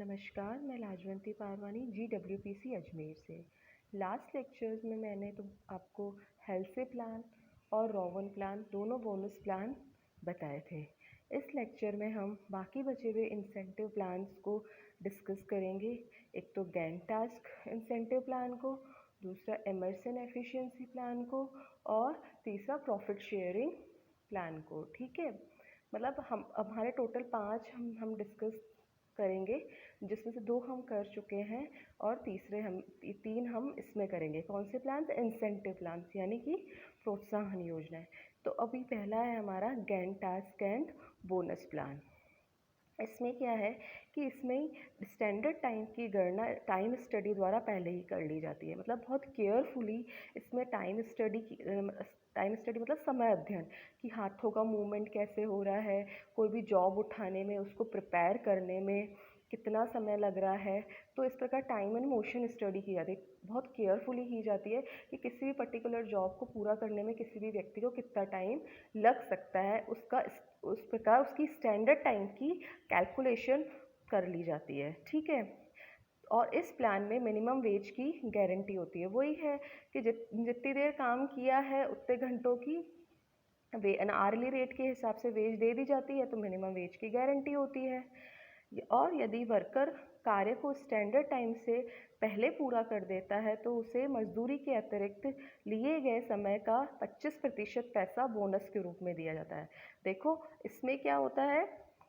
नमस्कार, मैं लाजवंती पारवानी GWPC अजमेर से। लास्ट लेक्चर्स में मैंने आपको हेल्से प्लान और रोवन प्लान दोनों बोनस प्लान बताए थे। इस लेक्चर में हम बाकी बचे हुए इंसेंटिव प्लान्स को डिस्कस करेंगे। एक तो गैंट टास्क इंसेंटिव प्लान को, दूसरा एमर्सन एफिशिएंसी प्लान को और तीसरा प्रॉफिट शेयरिंग प्लान को। ठीक है, मतलब अब हमारे टोटल 5 हम डिस्कस करेंगे, जिसमें से 2 हम कर चुके हैं और तीन हम इसमें करेंगे। कौन से प्लान्स? इंसेंटिव प्लान्स, यानी कि प्रोत्साहन योजनाएं। तो अभी पहला है हमारा Gantt task and bonus plan. इसमें क्या है कि इसमें स्टैंडर्ड टाइम की गणना टाइम स्टडी द्वारा पहले ही कर ली जाती है। मतलब बहुत केयरफुली इसमें टाइम स्टडी मतलब समय अध्ययन कि हाथों का मूवमेंट कैसे हो रहा है, कोई भी जॉब उठाने में, उसको प्रिपेयर करने में कितना समय लग रहा है। तो इस प्रकार टाइम एंड मोशन स्टडी की जाती है, बहुत केयरफुली की जाती है कि किसी भी पर्टिकुलर जॉब को पूरा करने में किसी भी व्यक्ति को कितना टाइम लग सकता है, उस प्रकार उसकी स्टैंडर्ड टाइम की कैलकुलेशन कर ली जाती है। ठीक है, और इस प्लान में मिनिमम वेज की गारंटी होती है। वही है कि जितनी देर काम किया है उतने घंटों की आर्ली रेट के हिसाब से वेज दे दी जाती है, तो मिनिमम वेज की गारंटी होती है। और यदि वर्कर कार्य को स्टैंडर्ड टाइम से पहले पूरा कर देता है तो उसे मजदूरी के अतिरिक्त लिए गए समय का 25% पैसा बोनस के रूप में दिया जाता है। देखो इसमें क्या होता है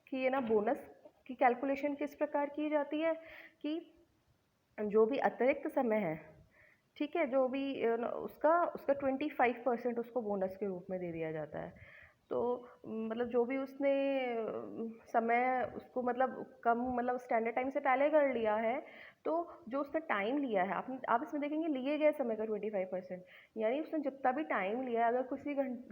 कि ये ना बोनस की कैलकुलेशन किस प्रकार की जाती है कि जो भी अतिरिक्त समय है, ठीक है, जो भी उसका 25% उसको बोनस के रूप में दे दिया जाता है। तो मतलब जो भी उसने समय उसको मतलब कम मतलब स्टैंडर्ड टाइम से पहले कर लिया है, तो जो उसने टाइम लिया है, आप इसमें देखेंगे लिए गए समय का 25%, यानी उसने जितना भी टाइम लिया है, अगर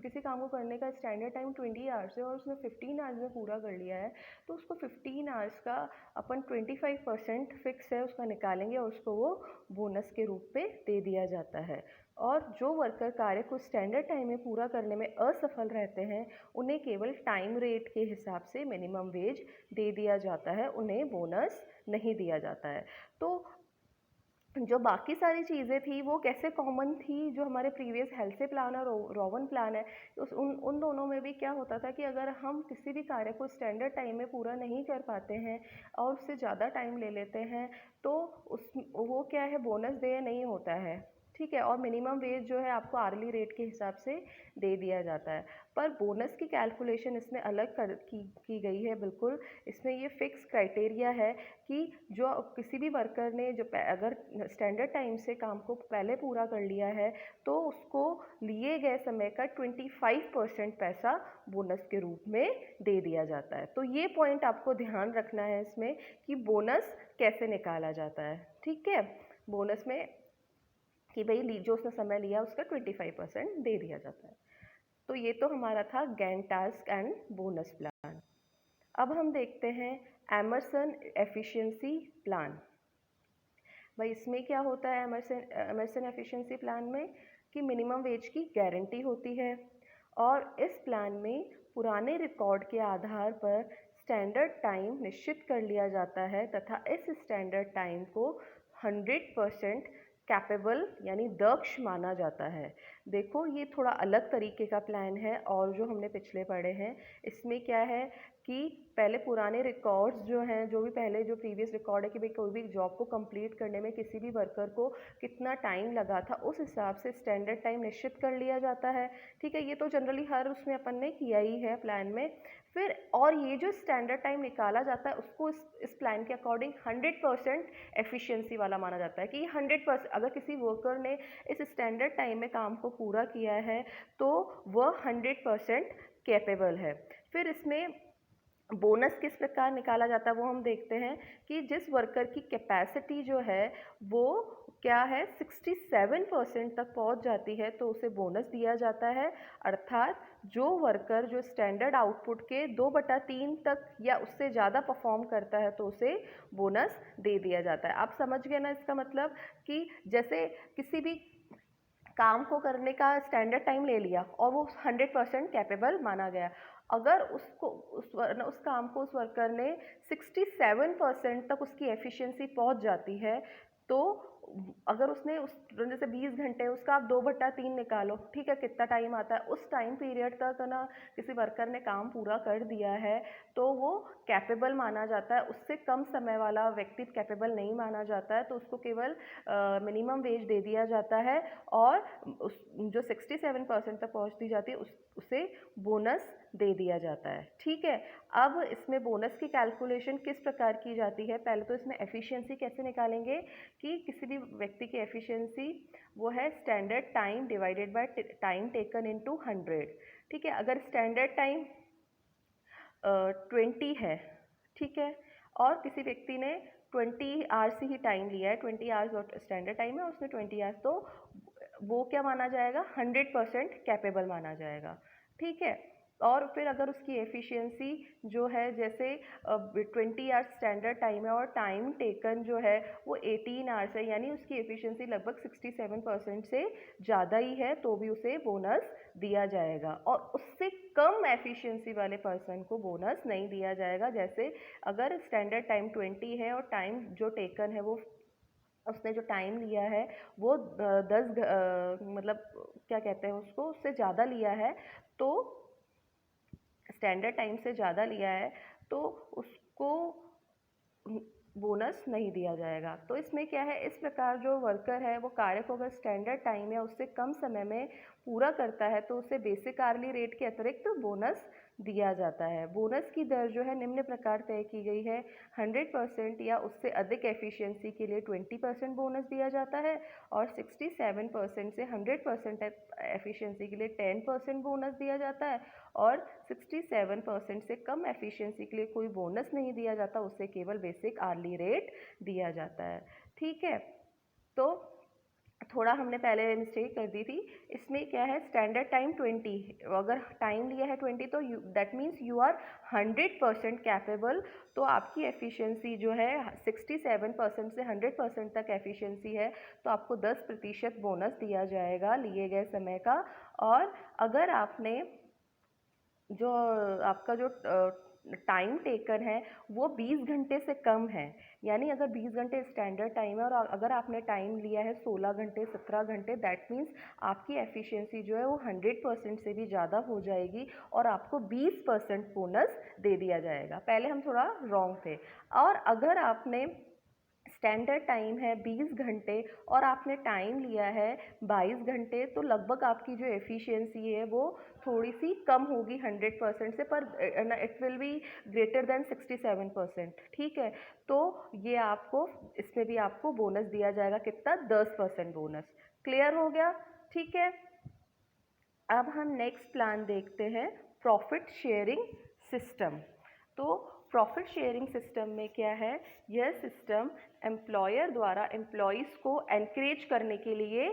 किसी काम को करने का स्टैंडर्ड टाइम 20 आवर्स है और उसने 15 आवर्स में पूरा कर लिया है, तो उसको 15 आवर्स का अपन 25% फिक्स है उसका निकालेंगे और उसको वो बोनस के रूप में दे दिया जाता है। और जो वर्कर कार्य को स्टैंडर्ड टाइम में पूरा करने में असफल रहते हैं, उन्हें केवल टाइम रेट के हिसाब से मिनिमम वेज दे दिया जाता है, उन्हें बोनस नहीं दिया जाता है। तो जो बाकी सारी चीज़ें थी वो कैसे कॉमन थी, जो हमारे प्रीवियस हेल्से प्लान और रोवन प्लान है, उन दोनों में भी क्या होता था कि अगर हम किसी भी कार्य को स्टैंडर्ड टाइम में पूरा नहीं कर पाते हैं और उससे ज़्यादा टाइम ले लेते हैं, तो वो क्या है, बोनस देय नहीं होता है। ठीक है, और मिनिमम वेज जो है आपको आर्ली रेट के हिसाब से दे दिया जाता है। पर बोनस की कैलकुलेशन इसमें अलग की गई है बिल्कुल। इसमें ये फिक्स क्राइटेरिया है कि जो किसी भी वर्कर ने जो अगर स्टैंडर्ड टाइम से काम को पहले पूरा कर लिया है, तो उसको लिए गए समय का 25% पैसा बोनस के रूप में दे दिया जाता है। तो ये पॉइंट आपको ध्यान रखना है इसमें कि बोनस कैसे निकाला जाता है। ठीक है, बोनस में कि भाई जो उसने समय लिया उसका 25% दे दिया जाता है। तो ये तो हमारा था Gantt task and bonus plan. अब हम देखते हैं एमर्सन एफिशिएंसी प्लान। भाई इसमें क्या होता है एमर्सन एफिशिएंसी प्लान में कि मिनिमम वेज की गारंटी होती है और इस प्लान में पुराने रिकॉर्ड के आधार पर स्टैंडर्ड टाइम निश्चित कर लिया जाता है तथा इस स्टैंडर्ड टाइम को 100% कैपेबल यानी दक्ष माना जाता है। देखो ये थोड़ा अलग तरीके का प्लान है और जो हमने पिछले पढ़े हैं, इसमें क्या है कि पहले पुराने रिकॉर्ड्स जो हैं, जो भी पहले जो प्रीवियस रिकॉर्ड है कि भाई कोई भी जॉब को कंप्लीट करने में किसी भी वर्कर को कितना टाइम लगा था, उस हिसाब से स्टैंडर्ड टाइम निश्चित कर लिया जाता है। ठीक है, ये तो जनरली हर उसमें अपन ने किया ही है प्लान में। फिर और ये जो स्टैंडर्ड टाइम निकाला जाता है उसको इस प्लान के अकॉर्डिंग 100% एफिशिएंसी वाला माना जाता है कि 100% अगर किसी वर्कर ने इस स्टैंडर्ड टाइम में काम को पूरा किया है तो वह 100% कैपेबल है। फिर इसमें बोनस किस प्रकार निकाला जाता है वो हम देखते हैं कि जिस वर्कर की कैपेसिटी जो है वो क्या है 67% तक पहुंच जाती है तो उसे बोनस दिया जाता है। अर्थात जो वर्कर जो स्टैंडर्ड आउटपुट के 2/3 तक या उससे ज़्यादा परफॉर्म करता है तो उसे बोनस दे दिया जाता है। आप समझ गए ना इसका मतलब कि जैसे किसी भी काम को करने का स्टैंडर्ड टाइम ले लिया और वो 100% कैपेबल माना गया, अगर उस काम को उस वर्कर ने 67% तक उसकी एफिशिएंसी पहुंच जाती है, तो अगर उसने उस जैसे 20 घंटे उसका आप 2/3 निकालो, ठीक है, कितना टाइम आता है, उस टाइम पीरियड तक ना किसी वर्कर ने काम पूरा कर दिया है तो वो कैपेबल माना जाता है। उससे कम समय वाला व्यक्ति कैपेबल नहीं माना जाता है, तो उसको केवल मिनिमम वेज दे दिया जाता है और उस जो 67% तक पहुंचती जाती है उसे बोनस दे दिया जाता है। ठीक है, अब इसमें बोनस की कैलकुलेशन किस प्रकार की जाती है? पहले तो इसमें एफिशिएंसी कैसे निकालेंगे कि किसी भी व्यक्ति की एफिशिएंसी वो है standard time divided by time taken into 100। ठीक है, अगर स्टैंडर्ड टाइम 20 है, ठीक है, और किसी व्यक्ति ने 20 आवर्स ही टाइम लिया है, 20 आवर्स स्टैंडर्ड टाइम है, उसने 20 आवर्स, तो वो क्या माना जाएगा? 100% कैपेबल माना जाएगा। ठीक है, और फिर अगर उसकी एफिशिएंसी जो है जैसे 20 आवर्स स्टैंडर्ड टाइम है और टाइम टेकन जो है वो 18 आवर्स है, यानी उसकी एफिशिएंसी लगभग 67% से ज़्यादा ही है, तो भी उसे बोनस दिया जाएगा। और उससे कम एफिशिएंसी वाले पर्सन को बोनस नहीं दिया जाएगा। जैसे अगर स्टैंडर्ड टाइम 20 है और टाइम जो टेकन है वो उसने जो टाइम लिया है वो 10 मतलब क्या कहते हैं उसको, उससे ज़्यादा लिया है, तो स्टैंडर्ड टाइम से ज़्यादा लिया है तो उसको बोनस नहीं दिया जाएगा। तो इसमें क्या है, इस प्रकार जो वर्कर है वो कार्य को अगर स्टैंडर्ड टाइम या उससे कम समय में पूरा करता है तो उसे बेसिक आर्ली रेट के अतिरिक्त बोनस दिया जाता है। बोनस की दर जो है निम्न प्रकार तय की गई है। 100% या उससे अधिक एफिशिएंसी के लिए 20% बोनस दिया जाता है और 67% से 100% एफिशिएंसी के लिए 10% बोनस दिया जाता है और 67% से कम एफिशिएंसी के लिए कोई बोनस नहीं दिया जाता, उससे केवल बेसिक आर्ली रेट दिया जाता है। ठीक है, तो थोड़ा हमने पहले मिस्टेक कर दी थी। इसमें क्या है, स्टैंडर्ड टाइम 20, अगर टाइम लिया है 20 तो that means you are 100% capable, तो आपकी एफिशिएंसी जो है 67% से 100% तक एफिशिएंसी है तो आपको 10% बोनस दिया जाएगा लिए गए समय का। और अगर आपने जो आपका जो टाइम टेकन है वो 20 घंटे से कम है, यानी अगर 20 घंटे स्टैंडर्ड टाइम है और अगर आपने टाइम लिया है 16 घंटे 17 घंटे, दैट मीन्स आपकी एफिशिएंसी जो है वो 100% से भी ज़्यादा हो जाएगी और आपको 20% बोनस दे दिया जाएगा। पहले हम थोड़ा रॉन्ग थे। और अगर आपने स्टैंडर्ड टाइम है 20 घंटे और आपने टाइम लिया है 22 घंटे, तो लगभग आपकी जो एफिशिएंसी है वो थोड़ी सी कम होगी 100% से, पर it will be greater than 67%। ठीक है, तो ये आपको इसमें भी आपको बोनस दिया जाएगा, कितना? 10% बोनस। क्लियर हो गया? ठीक है, अब हम नेक्स्ट प्लान देखते हैं, प्रॉफिट शेयरिंग सिस्टम। तो प्रॉफिट शेयरिंग सिस्टम में क्या है, यह सिस्टम एम्प्लॉयर द्वारा एम्प्लॉयज़ को एनकरेज करने के लिए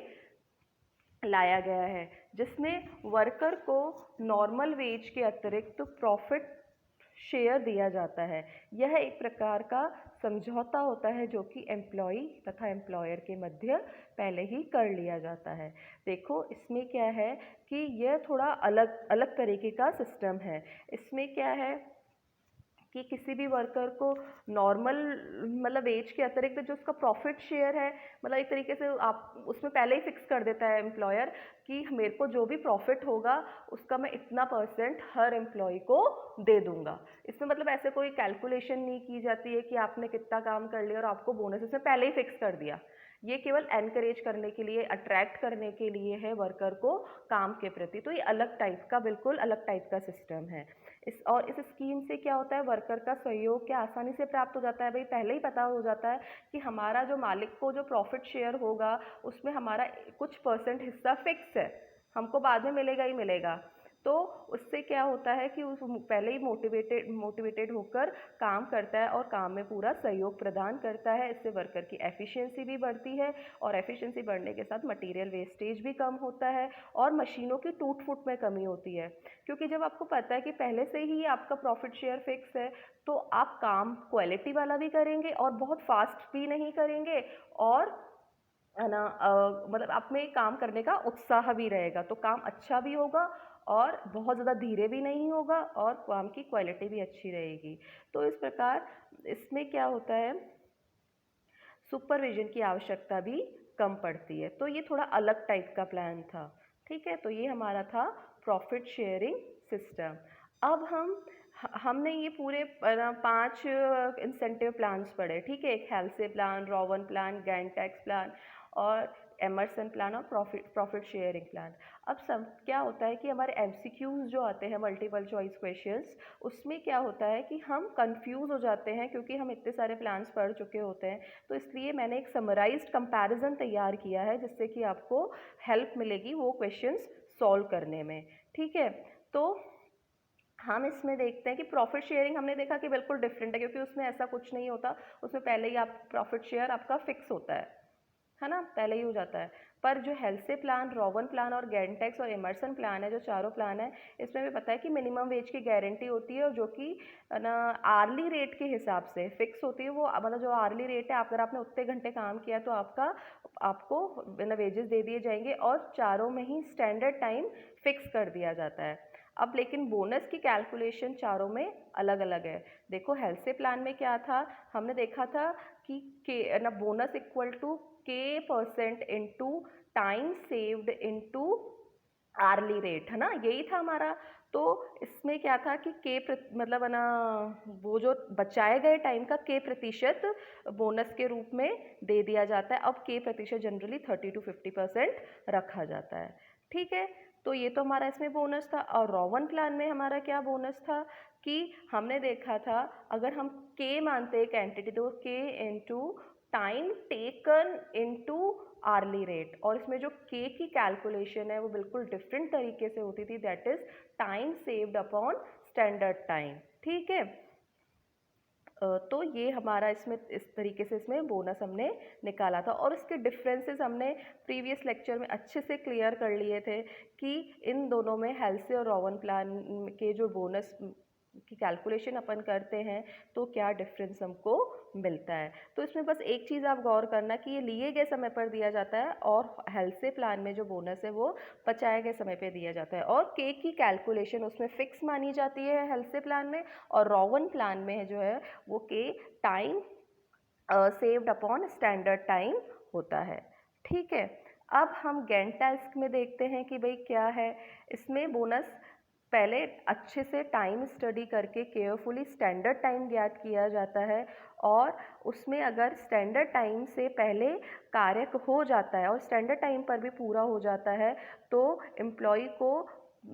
लाया गया है, जिसमें वर्कर को नॉर्मल वेज के अतिरिक्त प्रॉफिट शेयर दिया जाता है। यह एक प्रकार का समझौता होता है जो कि एम्प्लॉई तथा एम्प्लॉयर के मध्य पहले ही कर लिया जाता है। देखो इसमें क्या है कि यह थोड़ा अलग अलग तरीके का सिस्टम है। इसमें क्या है कि किसी भी वर्कर को नॉर्मल मतलब वेज के अतिरिक्त जो उसका प्रॉफिट शेयर है, मतलब एक तरीके से आप उसमें पहले ही फिक्स कर देता है एम्प्लॉयर कि मेरे को जो भी प्रॉफिट होगा उसका मैं इतना % हर एम्प्लॉय को दे दूंगा। इसमें मतलब ऐसे कोई कैलकुलेशन नहीं की जाती है कि आपने कितना काम कर लिया और आपको बोनस इसमें पहले ही फिक्स कर दिया। ये केवल एनकरेज करने के लिए, अट्रैक्ट करने के लिए है वर्कर को काम के प्रति। तो ये अलग टाइप का, बिल्कुल अलग टाइप का सिस्टम है। इस स्कीम से क्या होता है, वर्कर का सहयोग क्या आसानी से प्राप्त हो जाता है। भाई पहले ही पता हो जाता है कि हमारा जो मालिक को जो प्रॉफिट शेयर होगा उसमें हमारा कुछ % हिस्सा फिक्स है, हमको बाद में मिलेगा ही मिलेगा। तो उससे क्या होता है कि उस पहले ही मोटिवेटेड होकर काम करता है और काम में पूरा सहयोग प्रदान करता है। इससे वर्कर की एफिशिएंसी भी बढ़ती है और एफिशिएंसी बढ़ने के साथ मटेरियल वेस्टेज भी कम होता है और मशीनों की टूट फूट में कमी होती है। क्योंकि जब आपको पता है कि पहले से ही आपका प्रॉफिट शेयर फिक्स है तो आप काम क्वालिटी वाला भी करेंगे और बहुत फास्ट भी नहीं करेंगे, और है ना मतलब आप में काम करने का उत्साह भी रहेगा, तो काम अच्छा भी होगा और बहुत ज़्यादा धीरे भी नहीं होगा और काम की क्वालिटी भी अच्छी रहेगी। तो इस प्रकार इसमें क्या होता है, सुपरविजन की आवश्यकता भी कम पड़ती है। तो ये थोड़ा अलग टाइप का प्लान था। ठीक है, तो ये हमारा था प्रॉफिट शेयरिंग सिस्टम। अब हमने ये पूरे 5 इंसेंटिव प्लान्स पढ़े। ठीक है, एक Halsey plan, Rowan plan, Gantt's plan और एमर्सन प्लान और प्रॉफिट शेयरिंग प्लान। अब सब क्या होता है कि हमारे एमसीक्यूज जो आते हैं, मल्टीपल चॉइस क्वेश्चंस, उसमें क्या होता है कि हम कंफ्यूज हो जाते हैं क्योंकि हम इतने सारे प्लान्स पढ़ चुके होते हैं। तो इसलिए मैंने एक समराइज्ड कंपैरिजन तैयार किया है जिससे कि आपको हेल्प मिलेगी वो क्वेश्चंस सॉल्व करने में। ठीक है, तो हम इसमें देखते हैं कि प्रॉफिट शेयरिंग हमने देखा कि बिल्कुल डिफरेंट है, क्योंकि उसमें ऐसा कुछ नहीं होता। उसमें पहले ही आप प्रॉफिट शेयर आपका फिक्स होता है ना, पहले ही हो जाता है। पर जो हेल्से प्लान, रोवन प्लान और गैंटेक्स और इमर्सन प्लान है, जो चारों प्लान है, इसमें भी पता है कि मिनिमम वेज की गारंटी होती है और जो कि ना आर्ली रेट के हिसाब से फिक्स होती है। वो मतलब जो आर्ली रेट है, अगर आपने उतने घंटे काम किया तो आपको ना वेजेस दे दिए जाएंगे और चारों में ही स्टैंडर्ड टाइम फिक्स कर दिया जाता है। अब लेकिन बोनस की कैलकुलेशन चारों में अलग अलग है। देखो हेल्से प्लान में क्या था, हमने देखा था कि के ना bonus equal to K% into time saved into early rate, है ना, यही था हमारा। तो इसमें क्या था कि मतलब है ना, वो जो बचाए गए टाइम का K% बोनस के रूप में दे दिया जाता है। अब K% जनरली 30 to 50% रखा जाता है। ठीक है, तो ये तो हमारा इसमें बोनस था। और रोवन प्लान में हमारा क्या बोनस था कि हमने देखा था अगर हम K मानते एक एंटिटी तो K into time taken into early rate, और इसमें जो K की कैलकुलेशन है वो बिल्कुल डिफरेंट तरीके से होती थी, that is time saved upon standard time. ठीक है, तो ये हमारा इसमें इस तरीके से इसमें बोनस हमने निकाला था और इसके डिफरेंसेस हमने प्रीवियस लेक्चर में अच्छे से क्लियर कर लिए थे कि इन दोनों में हेल्से और रोवन प्लान के जो बोनस की कैलकुलेशन अपन करते हैं तो क्या डिफरेंस हमको मिलता है। तो इसमें बस एक चीज़ आप गौर करना कि ये लिए गए समय पर दिया जाता है और हेल्से प्लान में जो बोनस है वो बचाए गए समय पर दिया जाता है, और के की कैलकुलेशन उसमें फिक्स मानी जाती है हेल्से प्लान में, और रोवन प्लान में जो है वो के time saved upon standard time होता है। ठीक है, अब हम गैंट टास्क में देखते हैं कि भाई क्या है इसमें बोनस। पहले अच्छे से टाइम स्टडी करके केयरफुली स्टैंडर्ड टाइम ज्ञात किया जाता है, और उसमें अगर स्टैंडर्ड टाइम से पहले कार्य हो जाता है और स्टैंडर्ड टाइम पर भी पूरा हो जाता है तो एम्प्लॉय को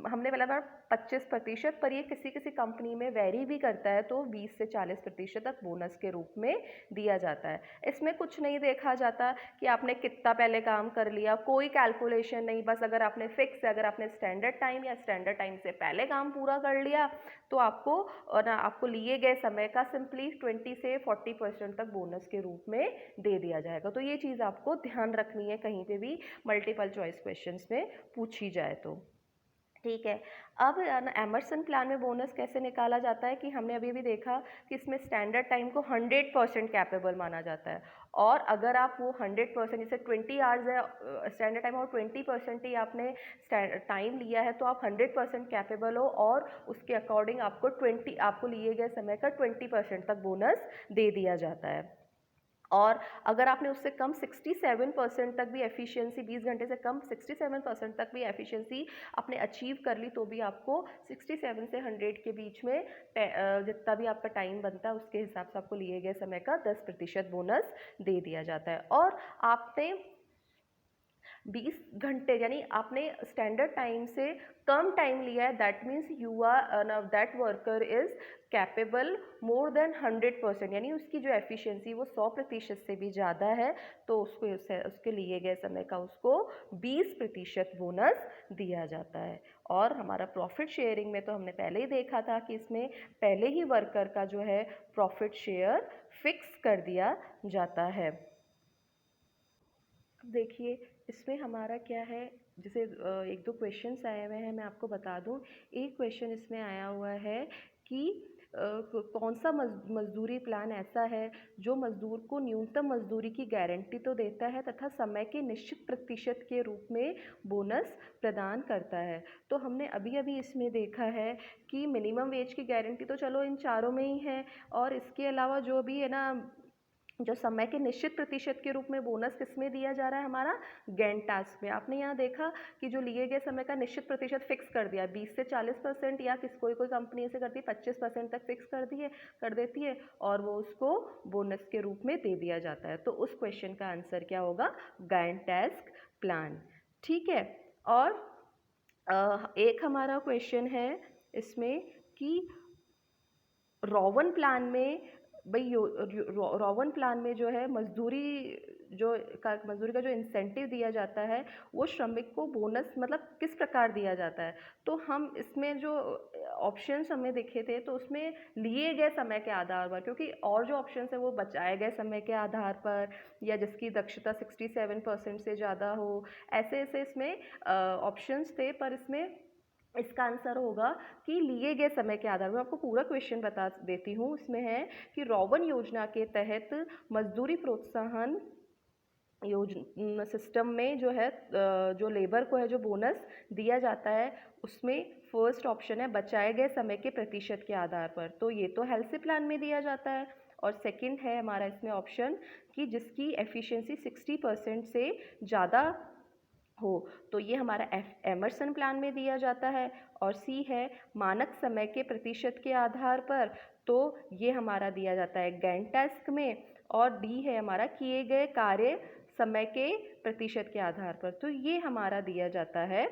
हमने बोला था 25%, पर ये किसी किसी कंपनी में वेरी भी करता है तो 20 से 40% तक बोनस के रूप में दिया जाता है। इसमें कुछ नहीं देखा जाता कि आपने कितना पहले काम कर लिया, कोई कैलकुलेशन नहीं, बस अगर आपने फिक्स है, अगर आपने स्टैंडर्ड टाइम या स्टैंडर्ड टाइम से पहले काम पूरा कर लिया तो आपको लिए गए समय का सिंपली 20 से 40% तक बोनस के रूप में दे दिया जाएगा। तो ये चीज़ आपको ध्यान रखनी है कहीं पे भी मल्टीपल चॉइस क्वेश्चंस में पूछी जाए तो। ठीक है, अब एमर्सन प्लान में बोनस कैसे निकाला जाता है कि हमने अभी भी देखा कि इसमें स्टैंडर्ड टाइम को 100% कैपेबल माना जाता है, और अगर आप वो 100% जैसे 20 आवर्स है स्टैंडर्ड टाइम और 20% ही आपने टाइम लिया है तो आप 100% कैपेबल हो, और उसके अकॉर्डिंग आपको लिए गए समय का 20% तक बोनस दे दिया जाता है। और अगर आपने उससे कम 67% तक भी एफिशिएंसी, 20 घंटे से कम 67% तक भी एफिशिएंसी आपने अचीव कर ली तो भी आपको 67 से 100 के बीच में जितना भी आपका टाइम बनता है उसके हिसाब से आपको लिए गए समय का 10% बोनस दे दिया जाता है। और आपने 20 घंटे यानी आपने स्टैंडर्ड टाइम से कम टाइम लिया है, that means you are that worker is capable more than 100%, यानी उसकी जो एफिशिएंसी वो 100% से भी ज़्यादा है तो उसके लिए गए समय का उसको 20% बोनस दिया जाता है। और हमारा प्रॉफिट शेयरिंग में तो हमने पहले ही देखा था कि इसमें पहले ही वर्कर का जो है प्रॉफिट शेयर फिक्स कर दिया जाता है। देखिए इसमें हमारा क्या है, जैसे एक दो क्वेश्चंस आए हुए हैं मैं आपको बता दूं। एक क्वेश्चन इसमें आया हुआ है कि कौन सा मजदूरी प्लान ऐसा है जो मजदूर को न्यूनतम मजदूरी की गारंटी तो देता है तथा समय के निश्चित प्रतिशत के रूप में बोनस प्रदान करता है। तो हमने अभी अभी इसमें देखा है कि मिनिमम वेज की गारंटी तो चलो इन चारों में ही है, और इसके अलावा जो भी है ना, जो समय के निश्चित प्रतिशत के रूप में बोनस किसमें दिया जा रहा है, हमारा गैंट टास्क में। आपने यहाँ देखा कि जो लिए गए समय का निश्चित प्रतिशत फिक्स कर दिया, 20 से 40%, या कोई कोई कंपनी ऐसे करती है 25% तक फिक्स कर देती है, और वो उसको बोनस के रूप में दे दिया जाता है। तो उस क्वेश्चन का आंसर क्या होगा, गैंट टास्क प्लान। ठीक है। और एक हमारा क्वेश्चन है इसमें कि रोवन प्लान में, भाई रोवन प्लान में जो है मजदूरी का जो इंसेंटिव दिया जाता है वो श्रमिक को बोनस मतलब किस प्रकार दिया जाता है। तो हम इसमें जो ऑप्शंस हमें दिखे थे तो उसमें लिए गए समय के आधार पर, क्योंकि और जो ऑप्शंस है वो बचाए गए समय के आधार पर, या जिसकी दक्षता 67% से ज़्यादा हो, ऐसे ऐसे इसमें ऑप्शंस थे। पर इसमें इसका आंसर होगा कि लिए गए समय के आधार पर। आपको पूरा क्वेश्चन बता देती हूँ। इसमें है कि रोवन योजना के तहत मजदूरी प्रोत्साहन योजना सिस्टम में जो है जो लेबर को है जो बोनस दिया जाता है, उसमें फर्स्ट ऑप्शन है बचाए गए समय के प्रतिशत के आधार पर, तो ये तो हेल्थ प्लान में दिया जाता है। और सेकंड है हमारा इसमें ऑप्शन कि जिसकी एफिशिएंसी 60% से ज़्यादा हो, तो ये हमारा एमर्सन प्लान में दिया जाता है। और सी है मानक समय के प्रतिशत के आधार पर, तो ये हमारा दिया जाता है गैंट टास्क में। और डी है हमारा किए गए कार्य समय के प्रतिशत के आधार पर, तो ये हमारा दिया जाता है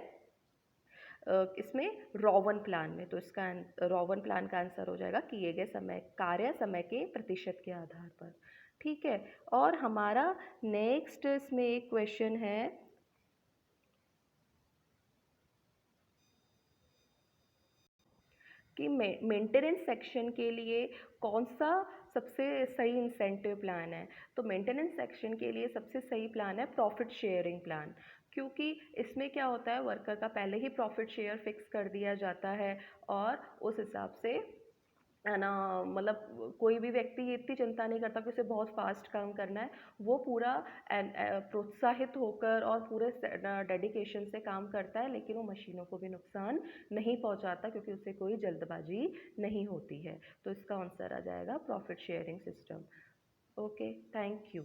इसमें रोवन प्लान में। तो इसका रोवन प्लान का आंसर हो जाएगा किए गए कार्य समय के प्रतिशत के आधार पर। ठीक है। और हमारा नेक्स्ट इसमें एक क्वेश्चन है कि मेंटेनेंस सेक्शन के लिए कौन सा सबसे सही इंसेंटिव प्लान है। तो मेंटेनेंस सेक्शन के लिए सबसे सही प्लान है प्रॉफिट शेयरिंग प्लान, क्योंकि इसमें क्या होता है, वर्कर का पहले ही प्रॉफिट शेयर फिक्स कर दिया जाता है, और उस हिसाब से है ना, मतलब कोई भी व्यक्ति इतनी चिंता नहीं करता कि उसे बहुत फास्ट काम करना है। वो पूरा प्रोत्साहित होकर और पूरे डेडिकेशन से काम करता है, लेकिन वो मशीनों को भी नुकसान नहीं पहुंचाता क्योंकि उसे कोई जल्दबाजी नहीं होती है। तो इसका आंसर आ जाएगा profit sharing system. Okay, thank you.